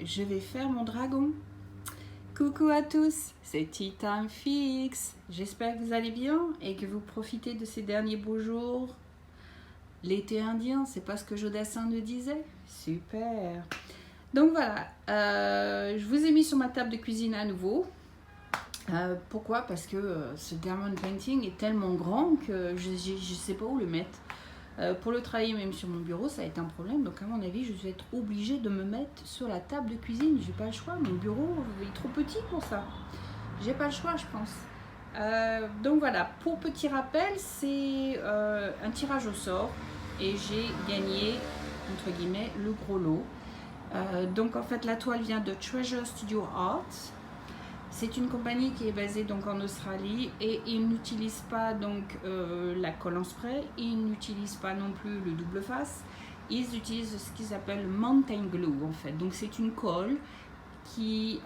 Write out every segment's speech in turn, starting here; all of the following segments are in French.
je vais faire mon dragon. Coucou à tous, c'est Tea Time Fix. J'espère que vous allez bien et que vous profitez de ces derniers beaux jours. L'été indien, c'est pas ce que Jodassin nous disait? Super. Donc voilà, je vous ai mis sur ma table de cuisine à nouveau. Pourquoi? Parce que ce diamond painting est tellement grand que je ne sais pas où le mettre. Pour le travailler même sur mon bureau, ça va être un problème. Donc à mon avis, je vais être obligée de me mettre sur la table de cuisine. J'ai pas le choix. Mon bureau est trop petit pour ça. J'ai pas le choix, je pense. Donc voilà. Pour petit rappel, c'est un tirage au sort et j'ai gagné entre guillemets le gros lot. Donc en fait, la toile vient de Treasure Studio Art. C'est une compagnie qui est basée donc en Australie et ils n'utilisent pas donc la colle en spray, ils n'utilisent pas non plus le double face, ils utilisent ce qu'ils appellent mountain glue en fait. Donc c'est une colle qui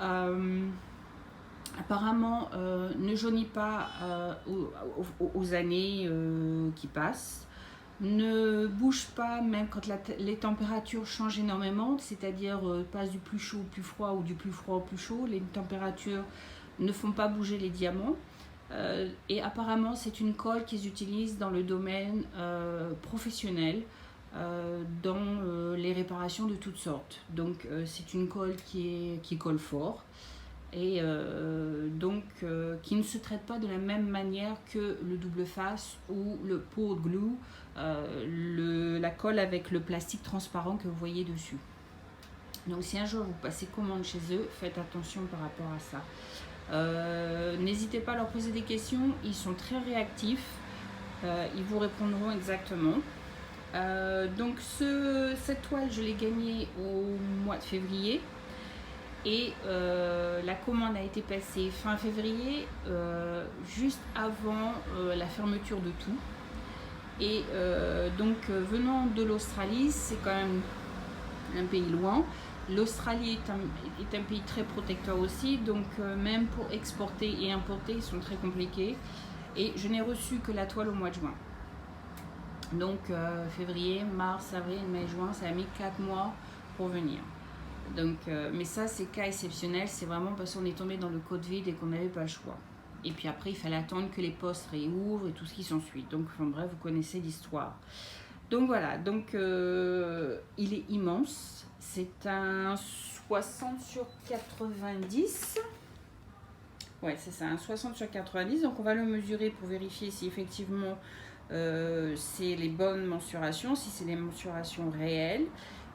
apparemment ne jaunit pas aux années qui passent, ne bouge pas même quand les températures changent énormément, c'est-à-dire passe du plus chaud au plus froid ou du plus froid au plus chaud, les températures ne font pas bouger les diamants. Et apparemment c'est une colle qu'ils utilisent dans le domaine professionnel, dans les réparations de toutes sortes. Donc c'est une colle qui colle fort et qui ne se traite pas de la même manière que le double face ou le poured glue, la colle avec le plastique transparent que vous voyez dessus. Donc si un jour vous passez commande chez eux, faites attention par rapport à ça. N'hésitez pas à leur poser des questions, ils sont très réactifs, ils vous répondront exactement. Donc cette toile, je l'ai gagnée au mois de février. Et la commande a été passée fin février, juste avant la fermeture de tout. Et donc venant de l'Australie, c'est quand même un pays loin. L'Australie est un pays très protecteur aussi, donc même pour exporter et importer, ils sont très compliqués. Et je n'ai reçu que la toile au mois de juin. Donc février, mars, avril, mai, juin, ça a mis 4 mois pour venir. Donc, mais ça c'est cas exceptionnel, c'est vraiment parce qu'on est tombé dans le Covid et qu'on n'avait pas le choix. Et puis après il fallait attendre que les postes réouvrent et tout ce qui s'ensuit. Donc enfin bref, vous connaissez l'histoire. Donc voilà, donc il est immense, c'est un 60 sur 90. Ouais c'est ça, un 60 sur 90, donc on va le mesurer pour vérifier si effectivement c'est les bonnes mensurations, si c'est les mensurations réelles.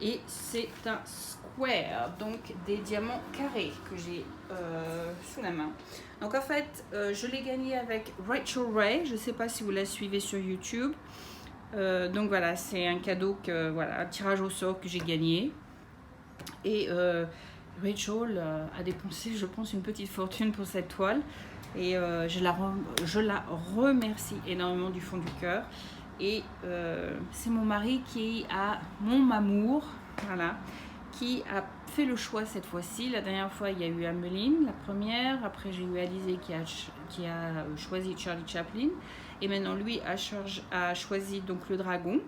Et c'est un square, donc des diamants carrés que j'ai sous la main. Donc en fait, je l'ai gagné avec Rachel Ray. Je ne sais pas si vous la suivez sur YouTube. Donc voilà, c'est un cadeau, un tirage au sort que j'ai gagné. Et Rachel a dépensé, je pense, une petite fortune pour cette toile. Et je la remercie énormément du fond du cœur. Et c'est mon mari mon amour, voilà, qui a fait le choix cette fois-ci. La dernière fois, il y a eu Ameline, la première. Après, j'ai eu Alizé qui a choisi Charlie Chaplin. Et maintenant, lui a choisi donc le dragon.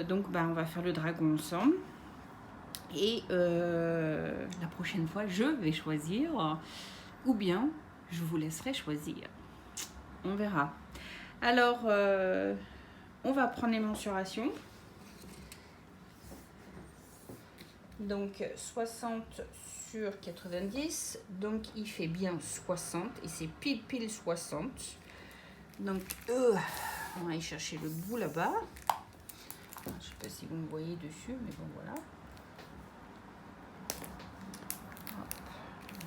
Donc, on va faire le dragon ensemble. Et la prochaine fois, je vais choisir. Ou bien, je vous laisserai choisir. On verra. Alors... on va prendre les mensurations. Donc 60 sur 90. Donc il fait bien 60 et c'est pile 60. Donc on va aller chercher le bout là-bas. Je ne sais pas si vous me voyez dessus, mais bon voilà. Hop,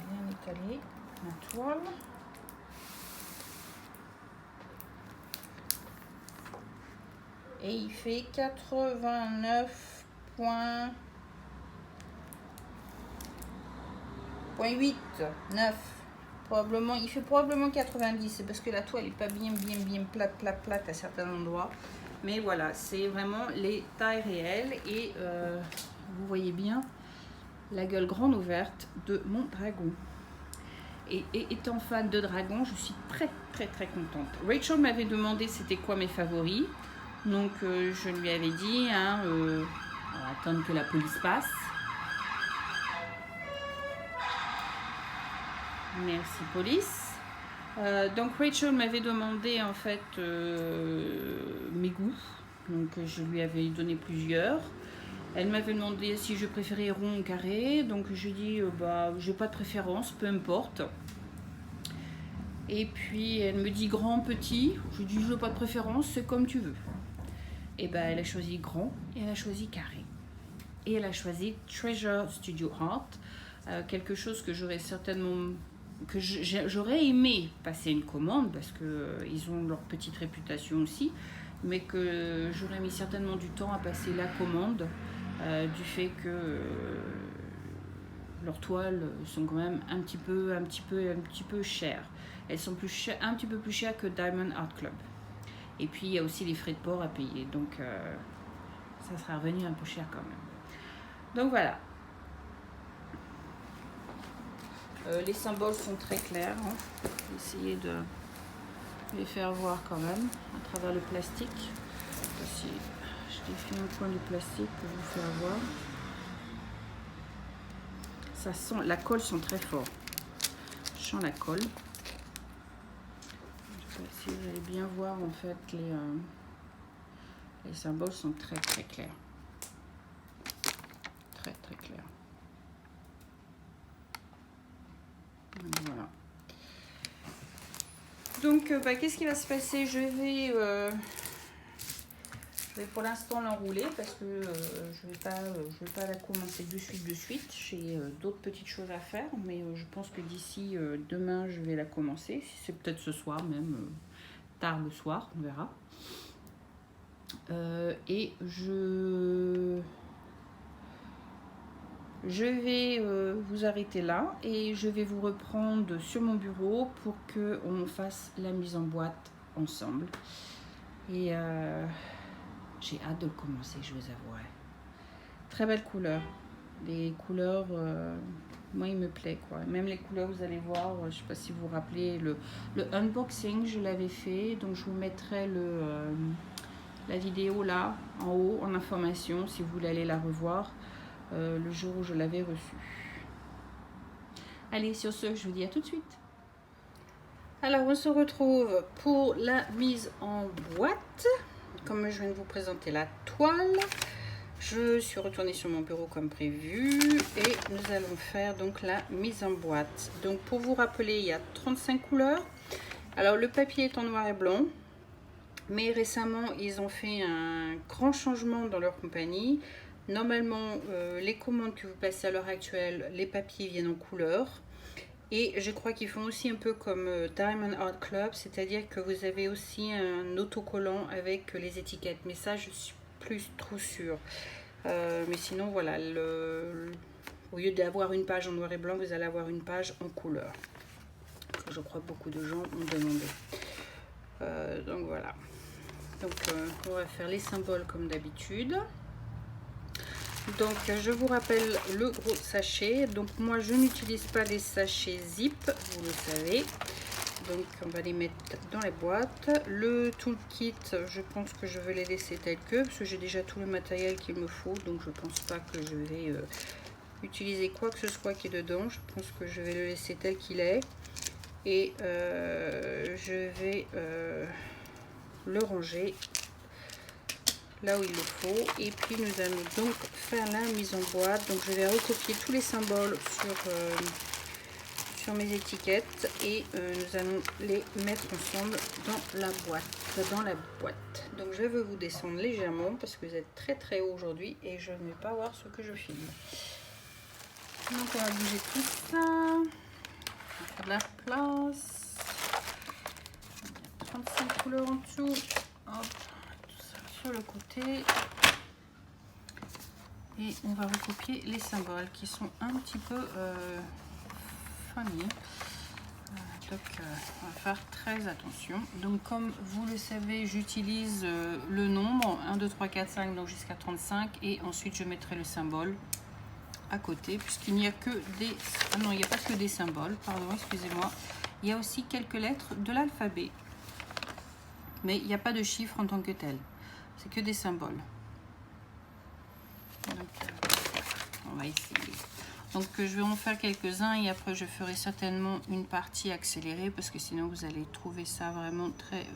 bien étaler la toile. Et il fait 89,8. Probablement, il fait probablement 90. C'est parce que la toile n'est pas bien plate à certains endroits. Mais voilà, c'est vraiment les tailles réelles. Et vous voyez bien la gueule grande ouverte de mon dragon. Et étant fan de dragon, je suis très contente. Rachel m'avait demandé c'était quoi mes favoris. Donc je lui avais dit, on va attendre que la police passe. Merci Police. Donc Rachel m'avait demandé en fait mes goûts. Donc je lui avais donné plusieurs. Elle m'avait demandé si je préférais rond ou carré. Donc je dis bah j'ai pas de préférence, peu importe. Et puis elle me dit grand, petit. Je dis je n'ai pas de préférence, c'est comme tu veux. Et ben elle a choisi grand et elle a choisi carré. Et elle a choisi Treasure Studio Art, quelque chose que j'aurais certainement, que j'aurais aimé passer une commande parce que ils ont leur petite réputation aussi, mais que j'aurais mis certainement du temps à passer la commande du fait que leurs toiles sont quand même un petit peu chères. Elles sont un petit peu plus chères que Diamond Art Club. Et puis il y a aussi les frais de port à payer, donc ça sera revenu un peu cher quand même. Donc voilà. Les symboles sont très clairs. Hein. Je vais essayer de les faire voir quand même à travers le plastique. Si je défile un coin du plastique pour vous faire voir. Ça sent, la colle sent très fort. Je sens la colle. Je sais pas si vous allez bien voir en fait les symboles sont très très clairs. Très très clair. Voilà. Donc, qu'est-ce qui va se passer? Je vais pour l'instant l'enrouler parce que je vais pas la commencer de suite. J'ai d'autres petites choses à faire, mais je pense que d'ici demain, je vais la commencer. Si c'est peut-être ce soir même, tard le soir, on verra. Et je vais vous arrêter là et je vais vous reprendre sur mon bureau pour qu'on fasse la mise en boîte ensemble. Et j'ai hâte de le commencer, je vous avouerai. Très belle couleur. Les couleurs, moi il me plaît quoi. Même les couleurs, vous allez voir, je ne sais pas si vous vous rappelez, le unboxing, je l'avais fait. Donc je vous mettrai la vidéo là, en haut, en information, si vous voulez aller la revoir. Le jour où je l'avais reçu. Allez, sur ce, je vous dis à tout de suite. Alors, on se retrouve pour la mise en boîte. Comme je viens de vous présenter la toile, je suis retournée sur mon bureau comme prévu et nous allons faire donc la mise en boîte. Donc, pour vous rappeler, il y a 35 couleurs. Alors, le papier est en noir et blanc, mais récemment, ils ont fait un grand changement dans leur compagnie. Normalement, les commandes que vous passez à l'heure actuelle, les papiers viennent en couleur. Et je crois qu'ils font aussi un peu comme Diamond Art Club, c'est-à-dire que vous avez aussi un autocollant avec les étiquettes. Mais ça, je suis plus trop sûre. Mais sinon, voilà, au lieu d'avoir une page en noir et blanc, vous allez avoir une page en couleur. Je crois que beaucoup de gens ont demandé. Donc voilà. Donc on va faire les symboles comme d'habitude. Donc je vous rappelle le gros sachet. Donc moi je n'utilise pas des sachets zip, vous le savez. Donc on va les mettre dans les boîtes. Le toolkit, je pense que je vais les laisser tel que, parce que j'ai déjà tout le matériel qu'il me faut. Donc je pense pas que je vais utiliser quoi que ce soit qui est dedans. Je pense que je vais le laisser tel qu'il est. Et je vais le ranger là où il le faut. Et puis nous allons donc faire la mise en boîte. Donc je vais recopier tous les symboles sur mes étiquettes et nous allons les mettre ensemble dans la boîte. Donc je vais vous descendre légèrement parce que vous êtes très très haut aujourd'hui et je ne vais pas voir ce que je filme. Donc on va bouger tout ça, on va faire de la place. Il y a 35 couleurs en dessous. Hop. Sur le côté et on va recopier les symboles qui sont un petit peu funny. Donc on va faire très attention. Donc comme vous le savez, j'utilise le nombre 1 2 3 4 5 donc jusqu'à 35 et ensuite je mettrai le symbole à côté puisqu'il n'y a que des non, il n'y a pas que des symboles, pardon, excusez-moi. Il y a aussi quelques lettres de l'alphabet. Mais il n'y a pas de chiffres en tant que tel. C'est que des symboles. Donc, on va essayer. Donc je vais en faire quelques-uns et après je ferai certainement une partie accélérée parce que sinon vous allez trouver ça vraiment très,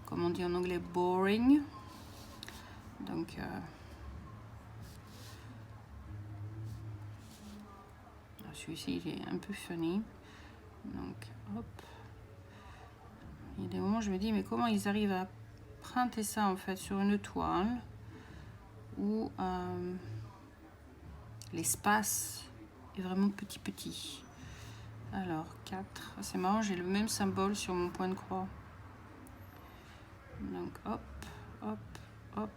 comme on dit en anglais, boring. Donc celui-ci il est un peu funny. Donc hop. Il y a des moments où je me dis mais comment ils arrivent à printer ça en fait sur une toile où l'espace est vraiment petit. Alors 4, c'est marrant, j'ai le même symbole sur mon point de croix. Donc hop, hop, hop,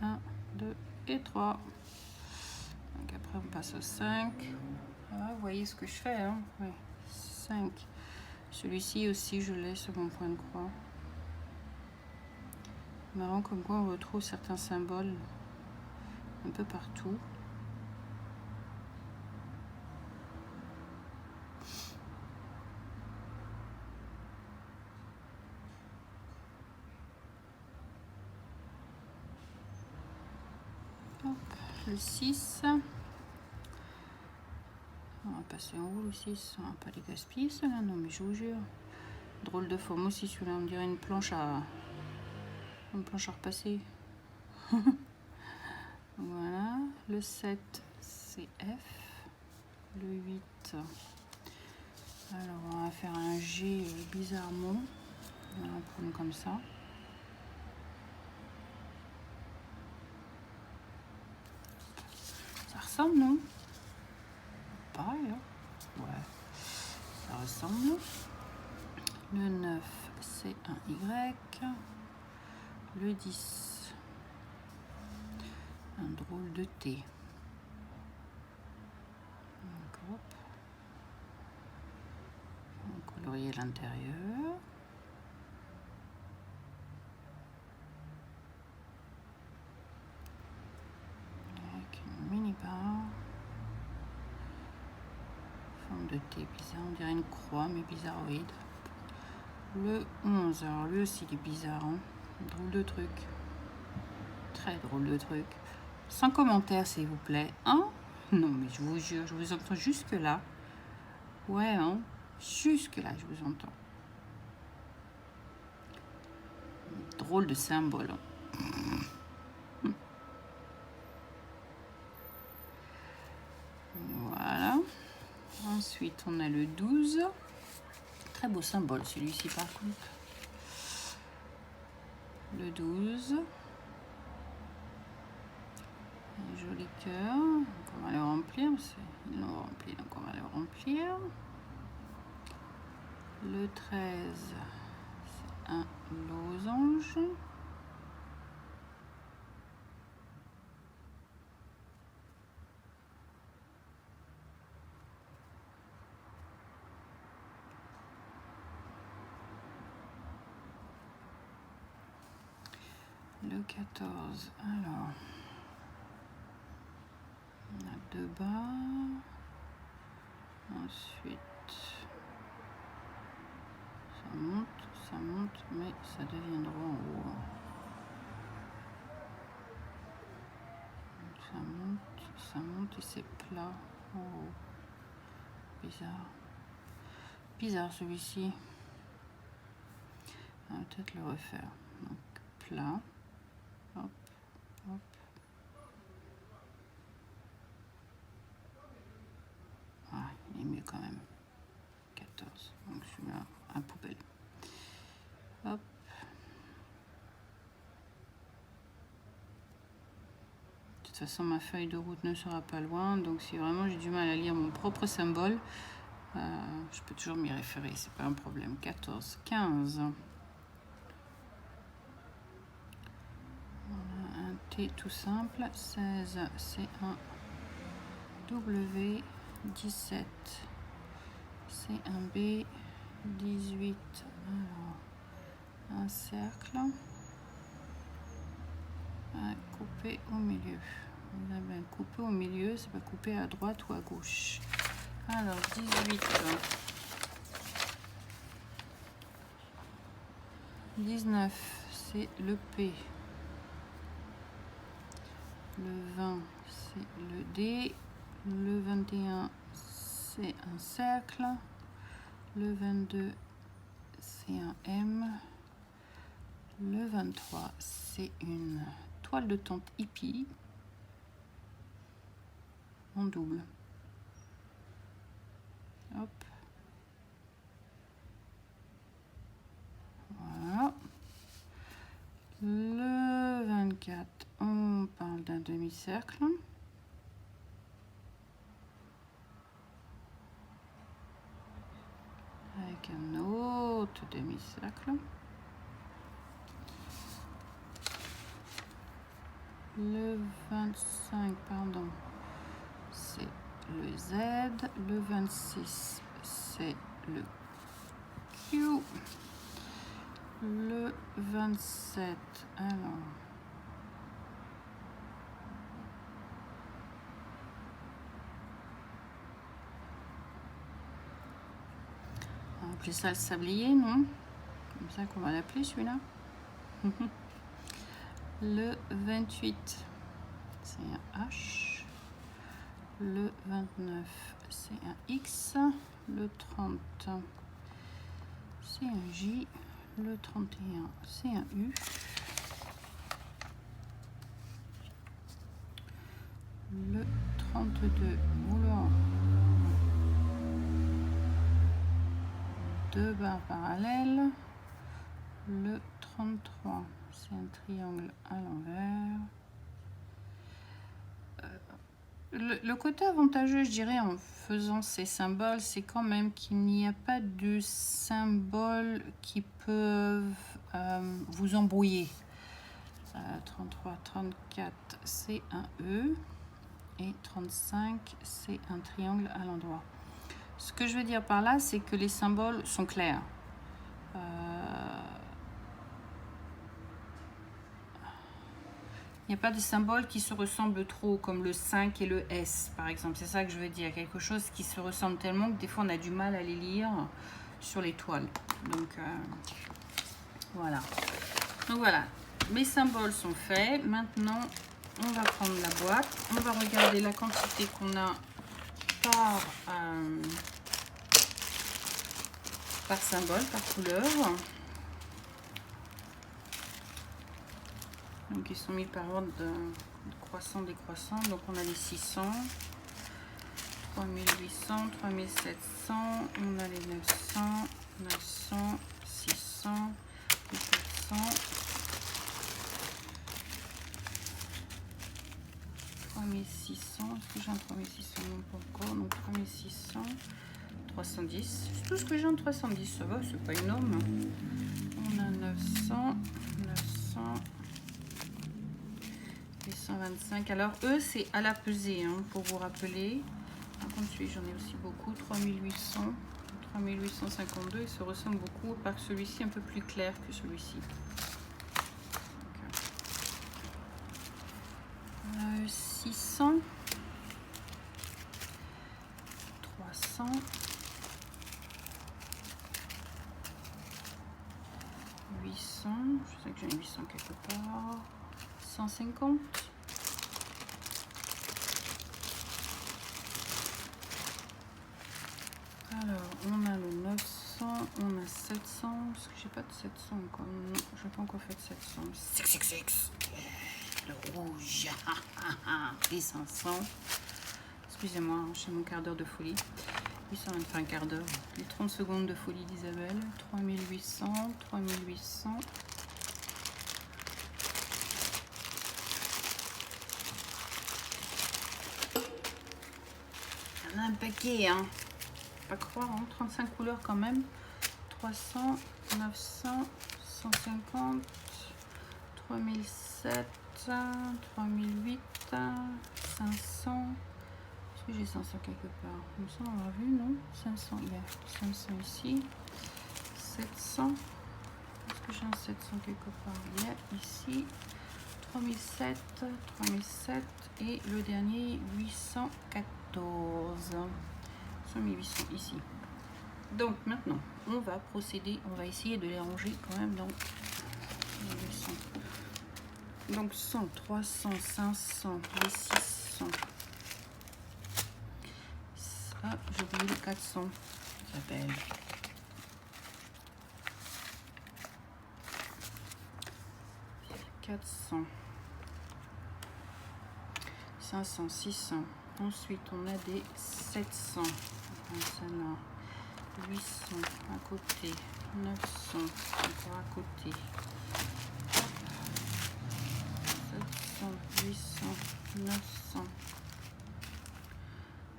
1, 2 et 3. Donc après on passe au 5. Ah, vous voyez ce que je fais, hein? Ouais. 5. Celui-ci aussi je l'ai sur mon point de croix. Marrant comme quoi on retrouve certains symboles un peu partout. Hop, le 6. On va passer en haut le 6. On va pas les gaspiller ceux-là, non mais je vous jure. Drôle de forme aussi celui-là, on dirait une planche à repasser. Voilà, le 7 c'est F. Le 8. Alors on va faire un G bizarrement. On va prendre comme ça. Ça ressemble, non? Pareil, hein? Ouais, ça ressemble. Le 9, c'est un Y. Le 10, un drôle de T. Donc, hop. On va colorier l'intérieur. Avec une mini barre. Forme de T bizarre, on dirait une croix mais bizarroïde. Le 11, alors lui aussi il est bizarre, hein. Drôle de truc. Très drôle de truc. Sans commentaire s'il vous plaît. Hein? Non mais je vous jure, je vous entends jusque là. Ouais, hein? Jusque là je vous entends. Drôle de symbole. Voilà. Ensuite on a le 12. Très beau symbole celui-ci par contre. Le 12. Un joli cœur. Donc on va le remplir. Ils l'ont rempli, donc on va le remplir. Le 13, c'est un losange. Le 14, alors, on a 2 bas. Ensuite, ça monte, mais ça devient droit en haut. Ça monte et c'est plat en haut. Bizarre. Bizarre celui-ci. On va peut-être le refaire. Donc plat. Hop, hop. Ah, il est mieux quand même. 14. Donc celui-là à poubelle. Hop. De toute façon, ma feuille de route ne sera pas loin. Donc si vraiment j'ai du mal à lire mon propre symbole, je peux toujours m'y référer. C'est pas un problème. 14, 15. On a un T tout simple. 16, c'est un W. 17, c'est un B. 18, alors un cercle à couper au milieu. On a bien coupé au milieu, c'est pas coupé à droite ou à gauche. Alors 18, 19, c'est le P. Le 20, c'est le D. Le 21, c'est un cercle. Le 22, c'est un M. Le 23, c'est une toile de tente hippie en double. Hop. Voilà. Le 24, on parle d'un demi-cercle. Avec un autre demi-cercle. Le 25, pardon, c'est le Z. Le 26, c'est le Q. Le 27, alors... on va appeler ça le sablier, non? Comme ça qu'on va l'appeler celui-là. Le 28, c'est un H. Le 29, c'est un X. Le 30, c'est un J. Le 31, c'est un U. Le 32, oula, deux barres parallèles. Le 33, c'est un triangle à l'envers. Le côté avantageux, je dirais, en faisant ces symboles, c'est quand même qu'il n'y a pas de symboles qui peuvent vous embrouiller. 33, 34, c'est un E. Et 35, c'est un triangle à l'endroit. Ce que je veux dire par là, c'est que les symboles sont clairs. Il n'y a pas de symboles qui se ressemblent trop, comme le 5 et le S, par exemple. C'est ça que je veux dire. Quelque chose qui se ressemble tellement que des fois, on a du mal à les lire sur les toiles. Donc, voilà. Donc, voilà. Mes symboles sont faits. Maintenant, on va prendre la boîte. On va regarder la quantité qu'on a par symbole, par couleur. Donc ils sont mis par ordre de croissant décroissant. Donc on a les 600, 3800, 3700, on a les 900, 900, 600, 400, 3600. Est-ce que j'ai un 3600? Non, pas encore. Donc 3600, 310. C'est tout ce que j'ai en 310. Ça va, c'est pas énorme. On a 900, 900. 125. Alors eux c'est à la pesée, hein, pour vous rappeler. Par contre celui j'en ai aussi beaucoup. 3800, 3852. Il se ressemble beaucoup, par que celui-ci un peu plus clair que celui-ci. 600, 300, 800. Je sais que j'ai 800 quelque part. 150. Alors, on a le 900, on a 700. Parce que j'ai pas de 700 encore. Non, j'ai pas encore fait de 700. 666. Le rouge. Et 500. Excusez-moi, j'ai mon quart d'heure de folie. 800, enfin un quart d'heure. Les 30 secondes de folie d'Isabelle. 3800, 3800. On a un paquet, hein. Pas croire, hein. 35 couleurs quand même. 300, 900, 150, 3007, 3008, 500. Est-ce que j'ai 500 quelque part? Comme ça, on l'a vu, non? 500, il y a 500 ici. 700. Est-ce que j'ai un 700 quelque part? Il y a ici. 3007, 3007 et le dernier 814. 800 ici. Donc maintenant, on va procéder, on va essayer de les ranger quand même dans les 100. Donc 100, 300, 500, les 600, Ah, j'ai oublié le 400. Ça s'appelle. « 400, 500, 600. Ensuite, on a des 700. Ça là. 800 à côté. 900 encore à côté. 700, 800, 900.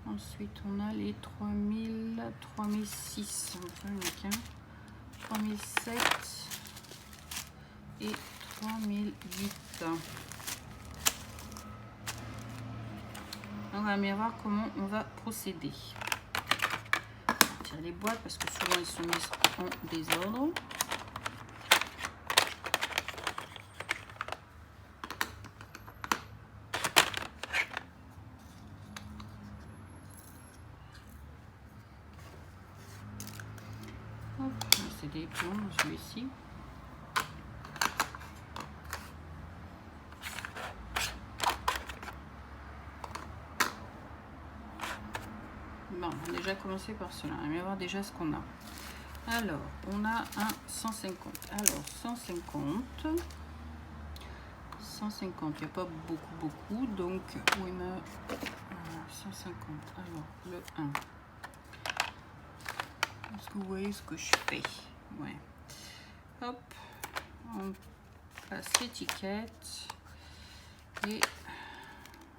Ensuite, on a les 3000, 3600. Il n'y en a qu'un. 3007 et 3008. On va bien voir comment on va procéder. On va tirer les boîtes parce que souvent elles sont mises en désordre. C'est des pions, celui-ci. Bon, on va déjà commencer par cela. On va voir déjà ce qu'on a. Alors, on a un 150. Alors, 150. 150, il n'y a pas beaucoup. Donc, où est ma 150? Alors, le 1. Est-ce que vous voyez ce que je fais? Ouais. Hop. On place l'étiquette. Et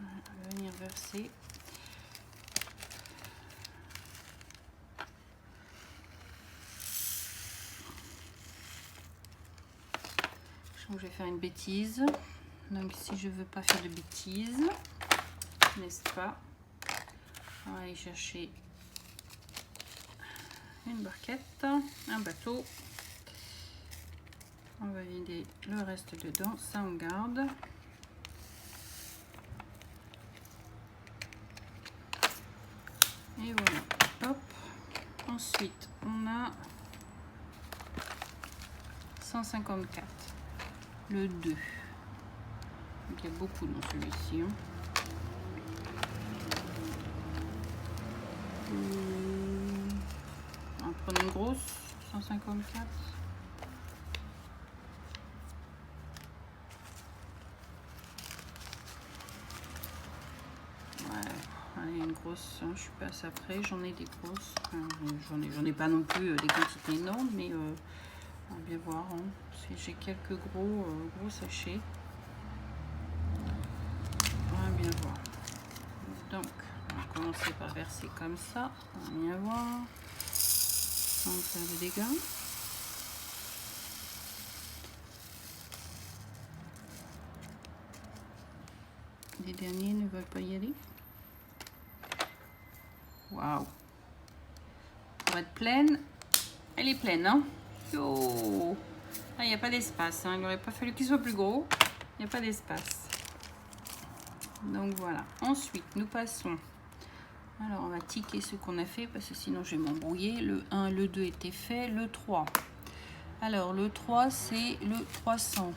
on va venir verser. Je vais faire une bêtise. Donc si je veux pas faire de bêtises, n'est-ce pas, on va aller chercher une barquette, un bateau. On va vider le reste dedans, ça on garde. Et voilà, hop. Ensuite, on a 154, le 2. Donc il y a beaucoup dans celui-ci. On va prendre une grosse, 154. Allez, une grosse, je suis pas assez près, j'en ai des grosses, j'en ai pas non plus des quantités énormes, mais on va bien voir, hein. Si j'ai quelques gros sachets, on va bien voir. Donc, on va commencer par verser comme ça, on va bien voir, sans faire de dégâts. Les derniers ne veulent pas y aller. Waouh! Pour être pleine, elle est pleine, hein? Oh! Ah, il n'y a pas d'espace, hein. Il n'aurait pas fallu qu'il soit plus gros. Il n'y a pas d'espace. Donc voilà. Ensuite, nous passons. Alors, on va ticker ce qu'on a fait parce que sinon je vais m'embrouiller. Le 1, le 2 était fait. Le 3. Alors, le 3, c'est le 300.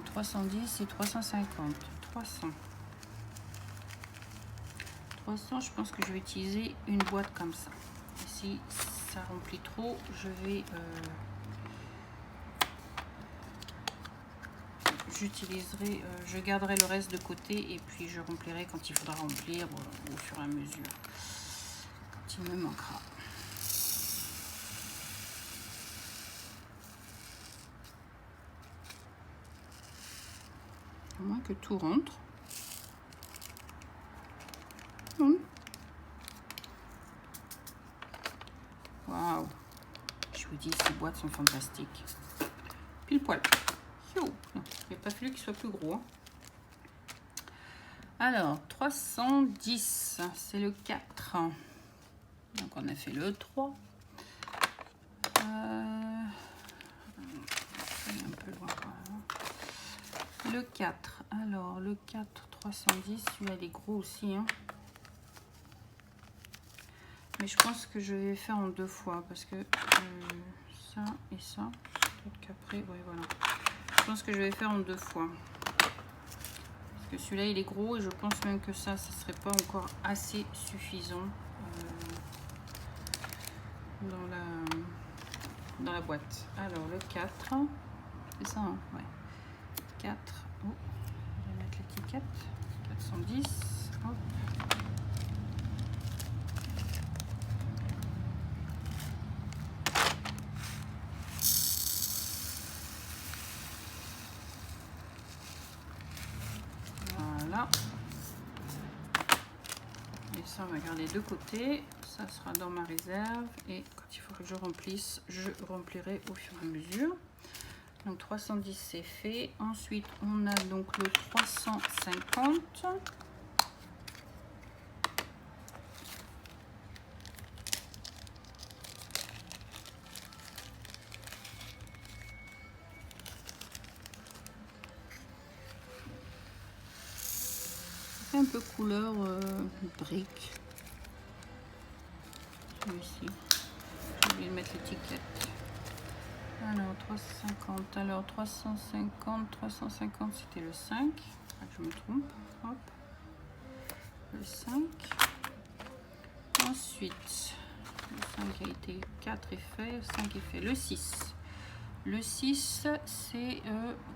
310 et 350. 300. 300, je pense que je vais utiliser une boîte comme ça. Et si ça remplit trop, je vais j'utiliserai, je garderai le reste de côté et puis je remplirai quand il faudra remplir au fur et à mesure, quand il me manquera. À moins que tout rentre. Waouh! Je vous dis, ces boîtes sont fantastiques. Pile poil. Il n'a pas fallu qu'il soit plus gros. Hein. Alors, 310, c'est le 4. Donc, on a fait le 3. Un peu loin. Le 4. Alors, le 4, 310, celui-là, il est gros aussi. Hein. Mais je pense que je vais faire en 2 fois parce que ça et ça. Peut-être qu'après, ouais, voilà. Je pense que je vais faire en 2 fois. Parce que celui-là, il est gros et je pense même que ça ne serait pas encore assez suffisant dans la boîte. Alors le 4, c'est ça, hein, ouais. 4, oh, je vais mettre l'étiquette, 410, hop. Voilà. Et ça, on va garder de côté. Ça sera dans ma réserve. Et quand il faudra que je remplisse, je remplirai au fur et à mesure. Donc 310 c'est fait. Ensuite, on a donc le 350. Un peu couleur brique. Celui-ci. J'ai oublié de mettre l'étiquette. Alors 350. Alors 350 c'était le 5. Pas que je me trompe. Hop. Le 5. Ensuite, le 5 a été 4 est fait. 5 est fait. Le 6. Le 6 c'est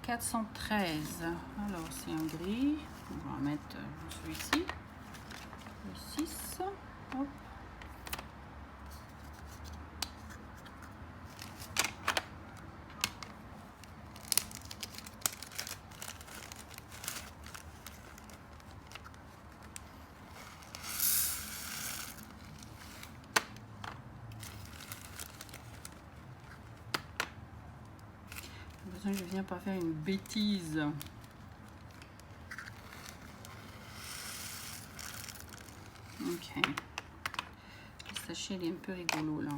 413. Alors c'est un gris. On va mettre celui-ci. Le 6. Hop. Je viens pas faire une bêtise. Ok. Le sachet il est un peu rigolo là.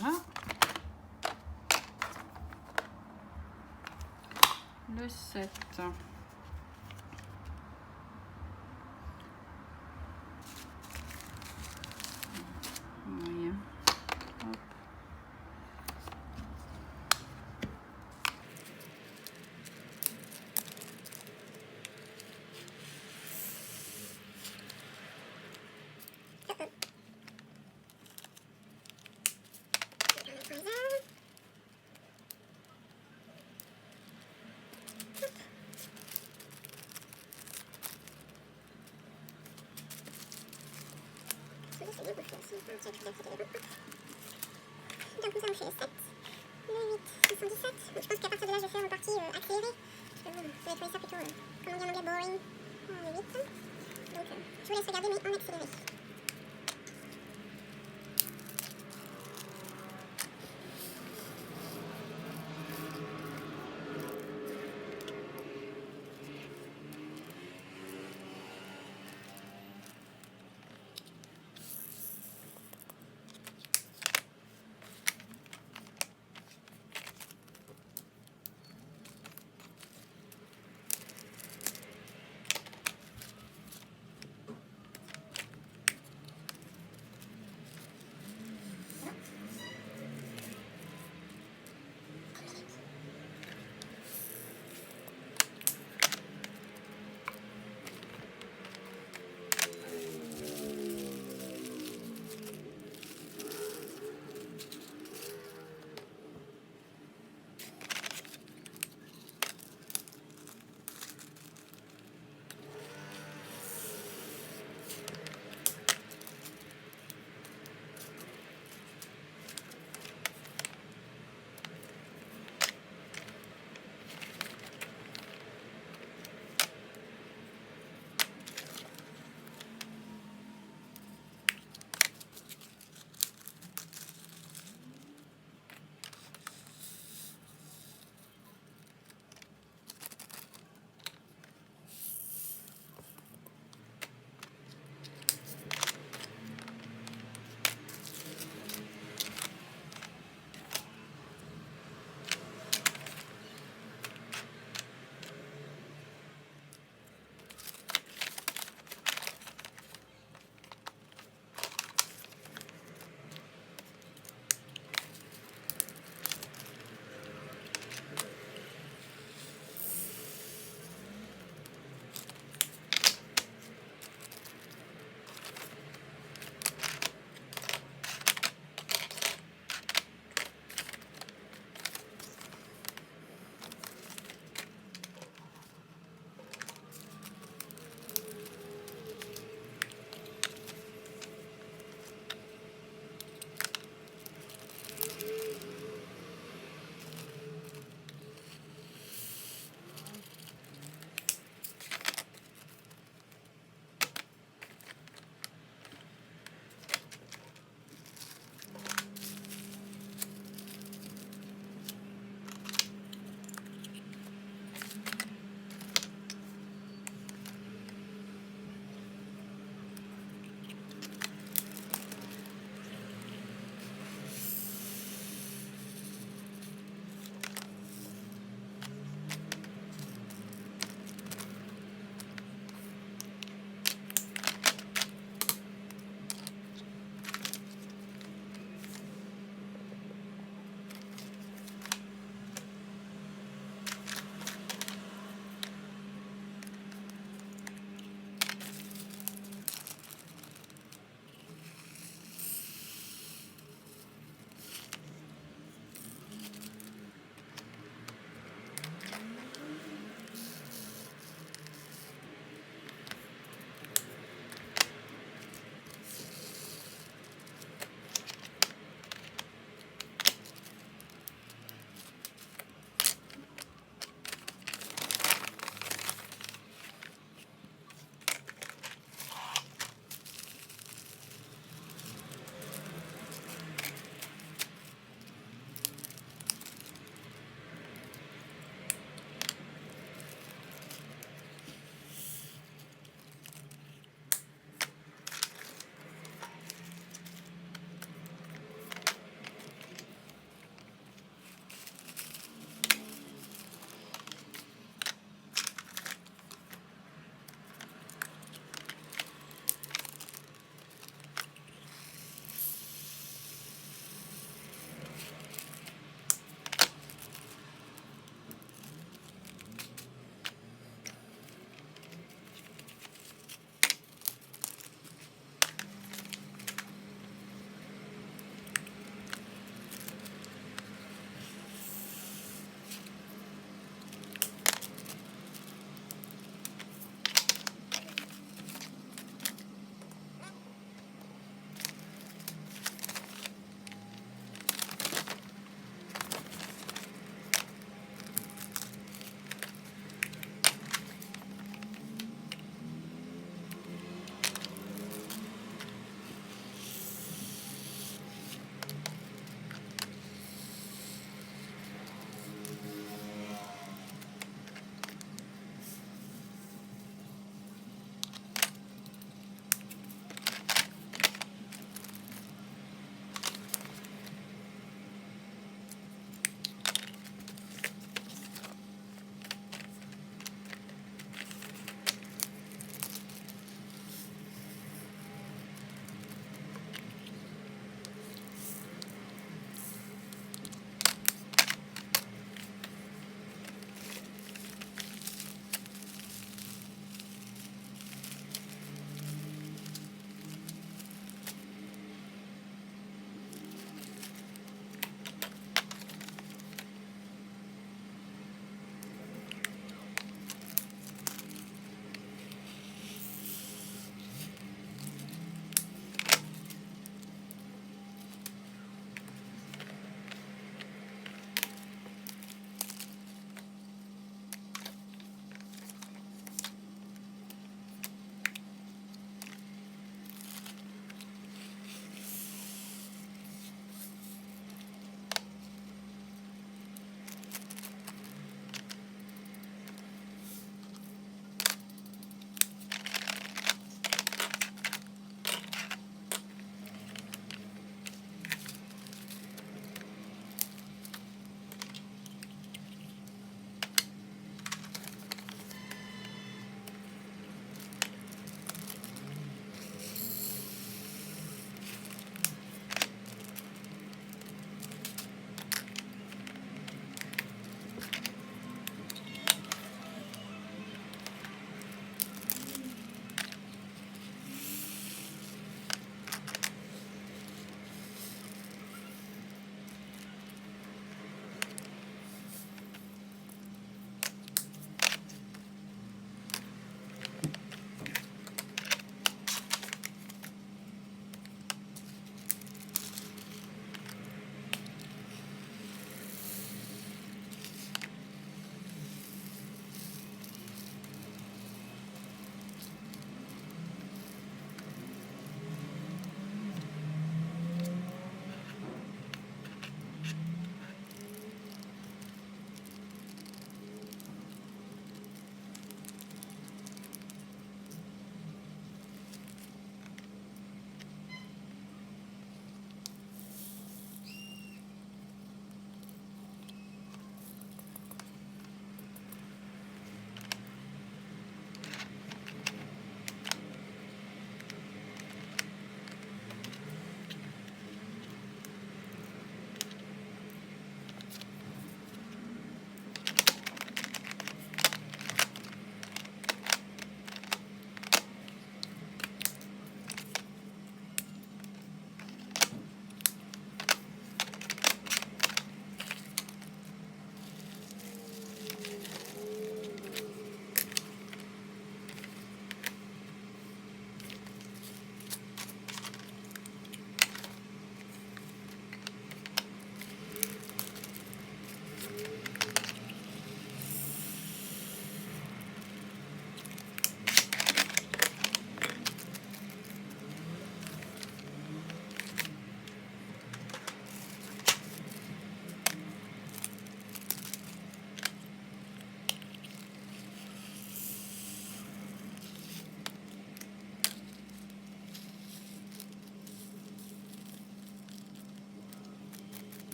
Voilà. Le 7. Moyen. Hop. Donc nous avons fait le 7, le 8, 77. Je pense qu'à partir de là, je vais faire une partie accélérée. Vous allez trouver ça plutôt, comment dire en anglais, boring. Le 8. Donc je vous laisse regarder, mais en accéléré.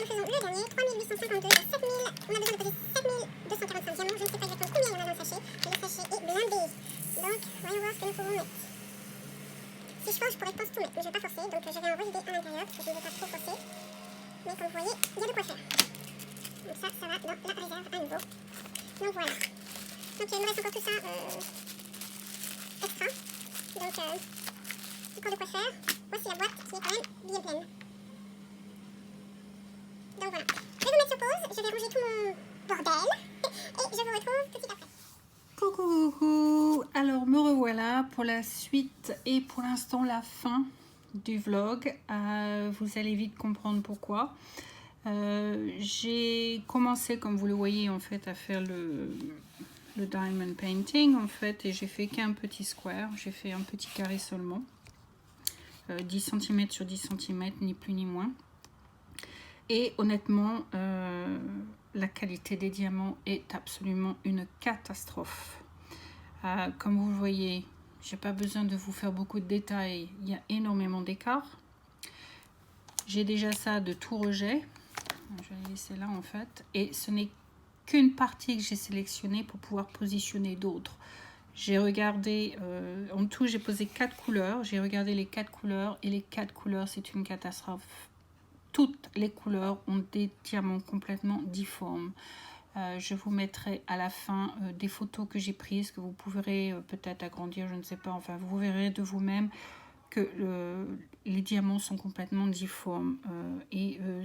faisons le dernier, 3852, 7000, on a besoin de poser 7245 diamants, je ne sais pas exactement combien il y en a dans le sachet, mais le sachet est blindé. Donc, voyons voir ce que nous pouvons mettre. Si je force, je pourrais, je pense, tout mettre, mais je ne vais pas forcer, donc je vais en revider à l'intérieur, parce que je ne vais pas trop forcer. Mais comme vous voyez, il y a de quoi faire. Donc ça va dans la réserve à nouveau. Donc voilà. Donc il me reste encore tout ça extra. Donc encore de quoi faire. Voici la boîte qui est quand même bien pleine. Donc voilà. Je vais vous mettre sur pause, je vais ranger tout mon bordel et je vous retrouve tout de suite après. Coucou, coucou. Alors me revoilà pour la suite et pour l'instant la fin du vlog. Vous allez vite comprendre pourquoi. J'ai commencé, comme vous le voyez, en fait, à faire le diamond painting, en fait, et j'ai fait qu'un petit square. J'ai fait un petit carré seulement. 10 cm sur 10 cm, ni plus ni moins. Et honnêtement, la qualité des diamants est absolument une catastrophe. Comme vous le voyez, j'ai pas besoin de vous faire beaucoup de détails. Il y a énormément d'écart. J'ai déjà ça de tout rejet. Je vais laisser là en fait. Et ce n'est qu'une partie que j'ai sélectionnée pour pouvoir positionner d'autres. J'ai regardé, en tout j'ai posé 4 couleurs. J'ai regardé les 4 couleurs et les 4 couleurs c'est une catastrophe. Toutes les couleurs ont des diamants complètement difformes. Je vous mettrai à la fin des photos que j'ai prises, que vous pourrez peut-être agrandir, je ne sais pas. Enfin, vous verrez de vous-même que les diamants sont complètement difformes.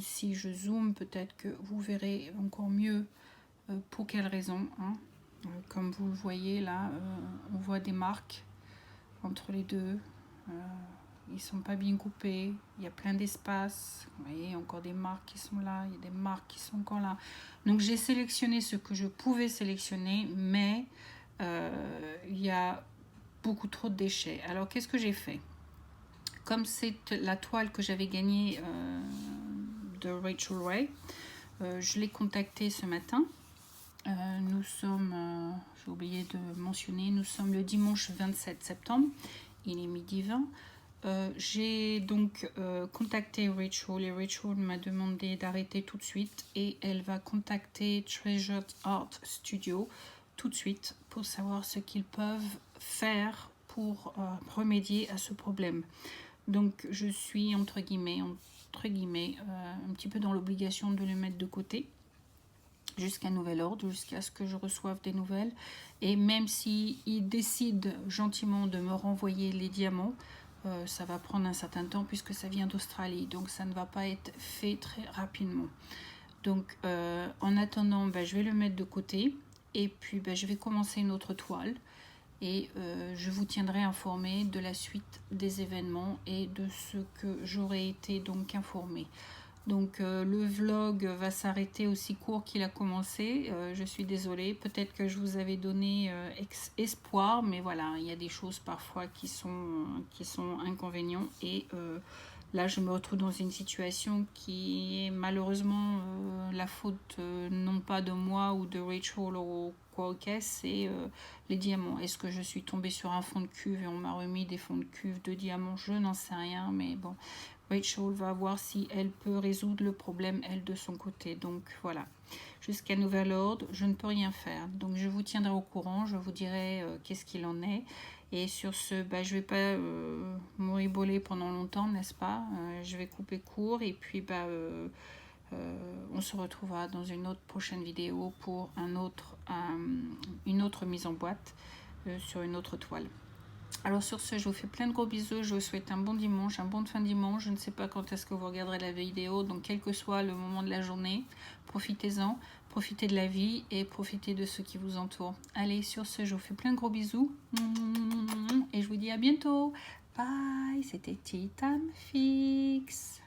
Si je zoome, peut-être que vous verrez encore mieux pour quelle raison. Hein. Comme vous le voyez là, on voit des marques entre les deux. Ils sont pas bien coupés, il y a plein d'espace, vous voyez encore des marques qui sont là, il y a des marques qui sont encore là. Donc j'ai sélectionné ce que je pouvais sélectionner, mais il y a beaucoup trop de déchets. Alors qu'est-ce que j'ai fait? Comme c'est la toile que j'avais gagnée de Rachel Ray, je l'ai contactée ce matin. Nous sommes, j'ai oublié de mentionner, nous sommes le dimanche 27 septembre, il est midi 20. J'ai donc contacté Rachel et Rachel m'a demandé d'arrêter tout de suite et elle va contacter Treasured Art Studio tout de suite pour savoir ce qu'ils peuvent faire pour remédier à ce problème. Donc je suis entre guillemets un petit peu dans l'obligation de le mettre de côté jusqu'à nouvel ordre, jusqu'à ce que je reçoive des nouvelles. Et même s'ils décident gentiment de me renvoyer les diamants, ça va prendre un certain temps puisque ça vient d'Australie, donc ça ne va pas être fait très rapidement. Donc en attendant, je vais le mettre de côté et puis je vais commencer une autre toile et je vous tiendrai informé de la suite des événements et de ce que j'aurai été donc informée. Donc le vlog va s'arrêter aussi court qu'il a commencé. Je suis désolée, peut-être que je vous avais donné espoir, mais voilà, il y a des choses parfois qui sont inconvénients. Et là, je me retrouve dans une situation qui est malheureusement la faute non pas de moi ou de Rachel ou quoi que c'est les diamants. Est-ce que je suis tombée sur un fond de cuve et on m'a remis des fonds de cuve de diamants? Je n'en sais rien, mais bon. Rachel va voir si elle peut résoudre le problème, elle, de son côté. Donc, voilà. Jusqu'à nouvel ordre, je ne peux rien faire. Donc, je vous tiendrai au courant. Je vous dirai qu'est-ce qu'il en est. Et sur ce, je ne vais pas m'oriboler pendant longtemps, n'est-ce pas? Je vais couper court. Et puis, on se retrouvera dans une autre prochaine vidéo pour une autre mise en boîte sur une autre toile. Alors sur ce, je vous fais plein de gros bisous, je vous souhaite un bon dimanche, un bon fin de dimanche. Je ne sais pas quand est-ce que vous regarderez la vidéo, donc quel que soit le moment de la journée, profitez-en, profitez de la vie et profitez de ceux qui vous entourent. Allez, sur ce, je vous fais plein de gros bisous et je vous dis à bientôt. Bye, c'était Tea Time Fix.